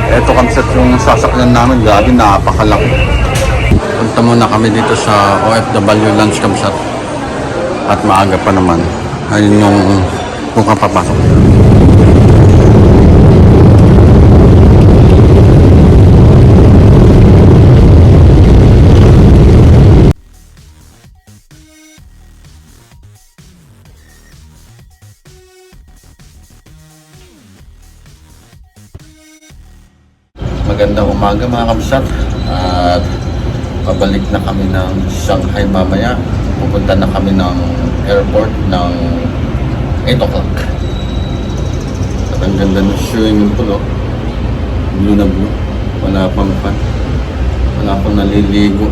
Eto kamsat yung sasakyan namin, grabe napakalaki. Punta muna kami dito sa OFW Lunch Kamsat. At maaga pa naman. Ayun yung mukhang papasok. Magandang umaga mga kamsat. At pabalik na kami ng Shanghai mamaya. Pupunta na kami ng airport ng 8 o'clock. At ang ganda ng swimming pool, oh. Blue na blue. Wala pang pan. Wala pang naliligo.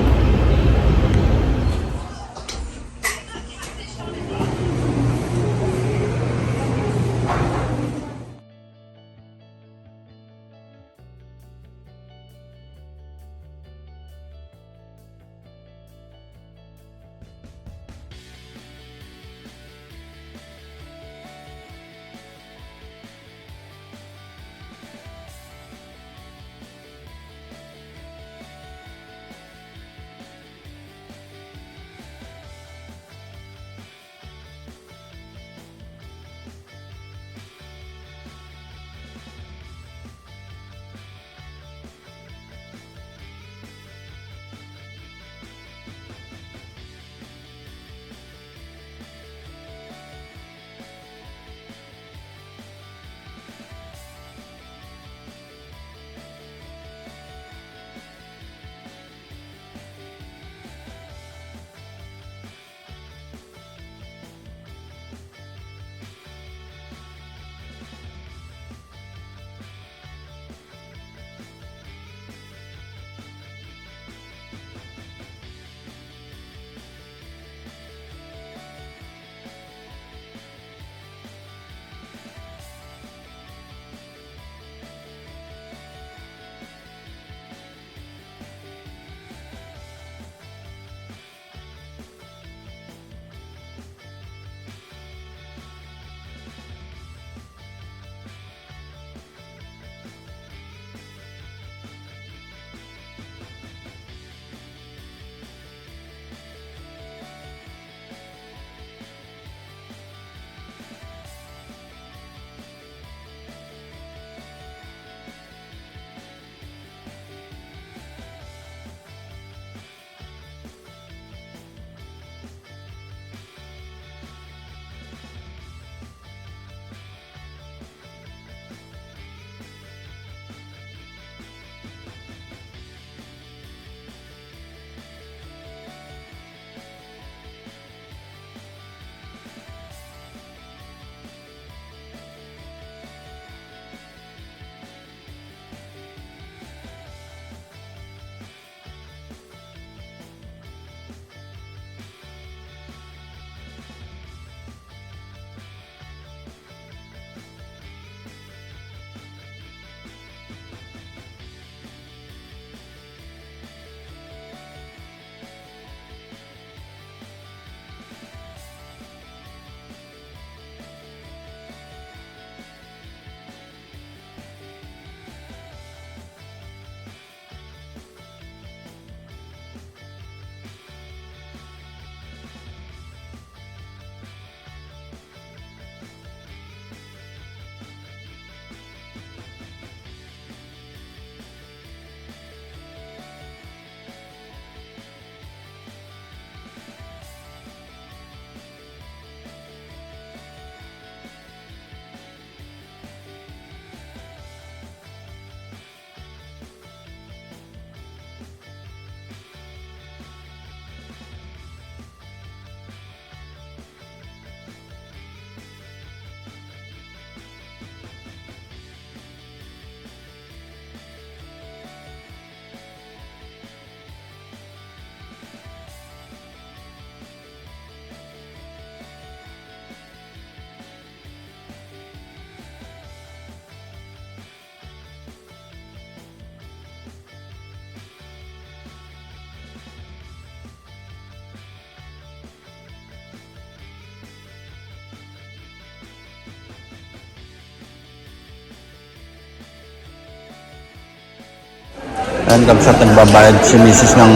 And sa nagbabayad si Mrs. ng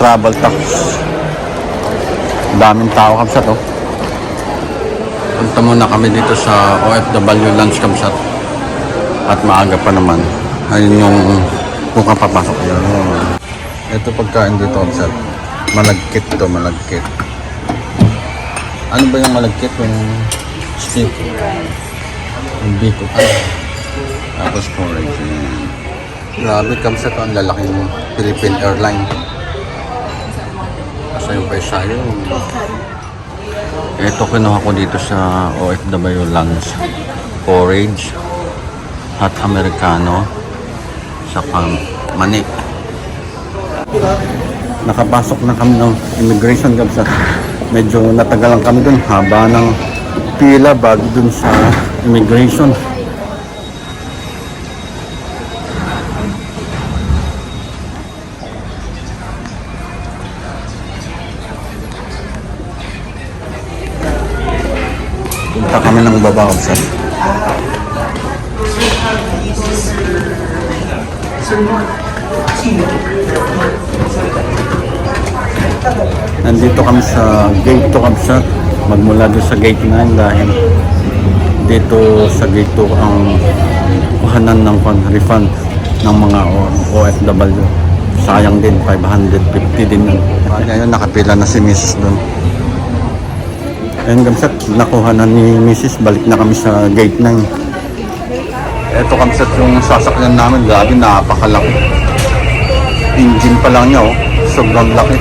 travel tax. Daming tao kamsat oh. Punta muna kami dito sa OFW lunch kamsat. At maaga pa naman. Ayun yung kung kapapasok nyo. Ito pagkain dito kamsat. Malagkit to, malagkit. Ano ba yung malagkit? Yung steak. Yung biko. Tapos porridge. Grabe kamsat ang lalaking Philippine Airlines. Sayo pa sayo. Ito kinuha ko dito sa OFW lunch. Porridge. Hot Americano. Saka mani. Nakapasok na kami ng immigration kamsat. Medyo natagalan kami dun. Haba ng pila bago dun sa immigration. Punta kami ng baba kamsat. Nandito kami sa gate 2 kamsat. Magmula doon sa gate 9 dahil dito sa gate 2 ang kuhanan ng refund ng mga OFW. Sayang din, 550 din yun. Ngayon nakapila na si Mrs. doon. Ayun kamsat, nakuha na ni Mrs. Balik na kami sa gate 9. Eto kamsat yung sasakyan namin. Grabe, napakalaki. Engine pa lang niya oh. Sobrang laki.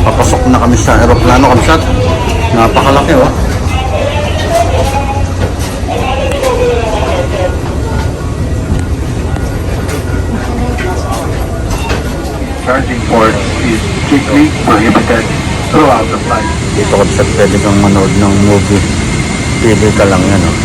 Papasok na kami sa aeroplano kamsat. Napakalaki oh. Charging port is strictly prohibited throughout the flight. Dito kamsat pwede kang manood ng movie. Pili ka lang yan oh.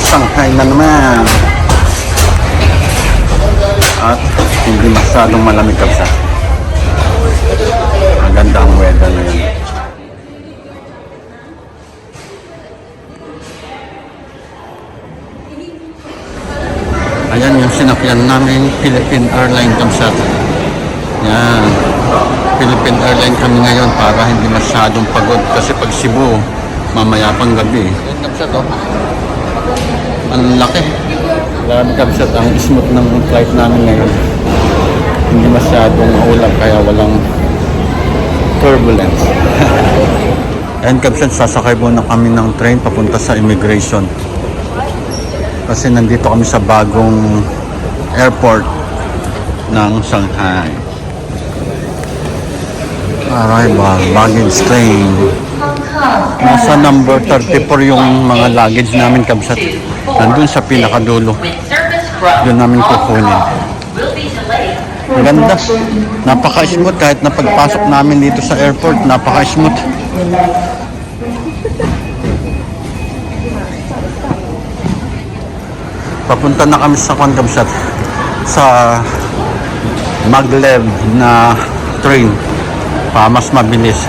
Shanghai na naman. At hindi masyadong malamig kapsa. Maganda ang weather ngayon. Ayan yung sinakyan namin, Philippine Airlines Kamsat. Yan. Philippine Airlines kami ngayon para hindi masyadong pagod. Kasi pag Cebu, mamaya pang gabi. Yan Kamsat oh. Ang laki. Grabe Kamsat, ang smooth ng flight namin ngayon. Hindi masyadong maulap kaya walang turbulence. Ayan Kamsat, sasakay muna kami ng train papunta sa immigration. Kasi nandito kami sa bagong airport ng Shanghai. Arrival, baggage train. Nasa number 34 yung mga luggage namin Kamsat. Nandun sa pinakadulo. Doon namin kukunin. Ang ganda. Napaka-smooth kahit na pagpasok namin dito sa airport, napaka-smooth. Papunta na kami sa Kamsat sa maglev na train pa mas mabilis.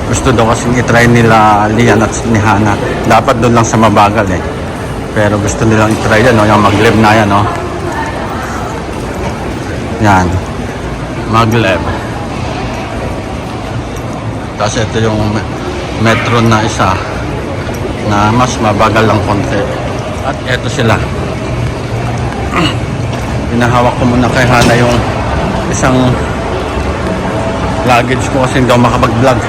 Gusto daw kasing itry nila Lian at ni Hana. Dapat doon lang sa mabagal eh. Pero gusto nilang itry yan, no? Yung maglev na yan, no? Yan. Maglev. Tapos ito yung metro na isa na mas mabagal lang konti. At ito sila. Pinahawak ko muna kay Hana yung isang luggage ko kasi hindi ako makapag-vlog.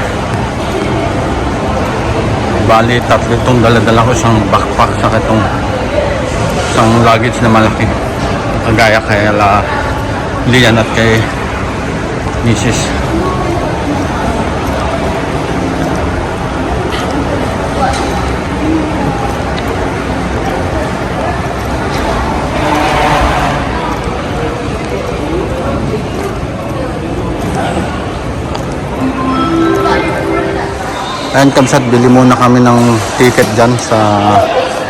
Bali, tatlo itong dala-dala ko, isang backpack sa itong isang luggage na malaki. Kagaya kay Lian at kay Mrs. Ayan Kamsat, bili muna kami ng ticket dyan sa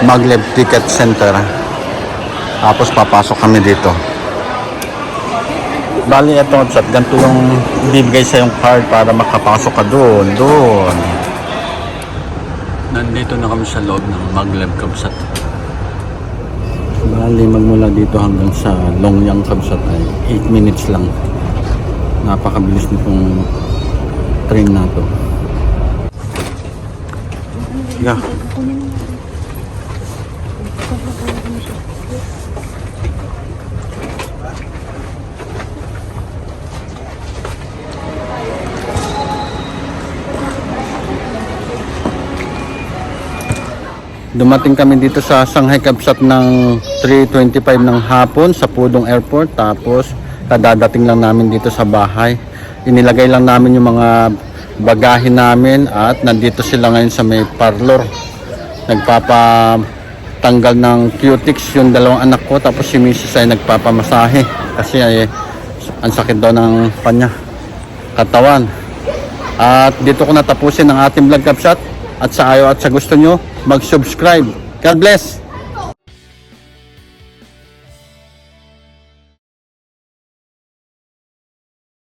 Maglev Ticket Center. Tapos papasok kami dito. Bali ito Kamsat, ganito yung bibigay sa yung card para makapasok ka doon. Nandito na kami sa loob ng Maglev Kamsat. Bali magmula dito hanggang sa Longyang Kamsat ay 8 minutes lang. Napakabilis nitong train na to. Yeah. Dumating kami dito sa Shanghai Kamsat ng 3:25 ng hapon sa Pudong Airport. Tapos kadadating lang namin dito sa bahay. Inilagay lang namin yung mga bagahe namin at nandito sila ngayon sa may parlor. Nagpapatanggal ng cutics yung dalawang anak ko, tapos si Mrs. ay nagpapamasahe kasi ang sakit daw ng kanya katawan. At dito ko natapusin ang ating vlog Kamsat. At sa ayaw at sa gusto nyo, mag-subscribe. God bless!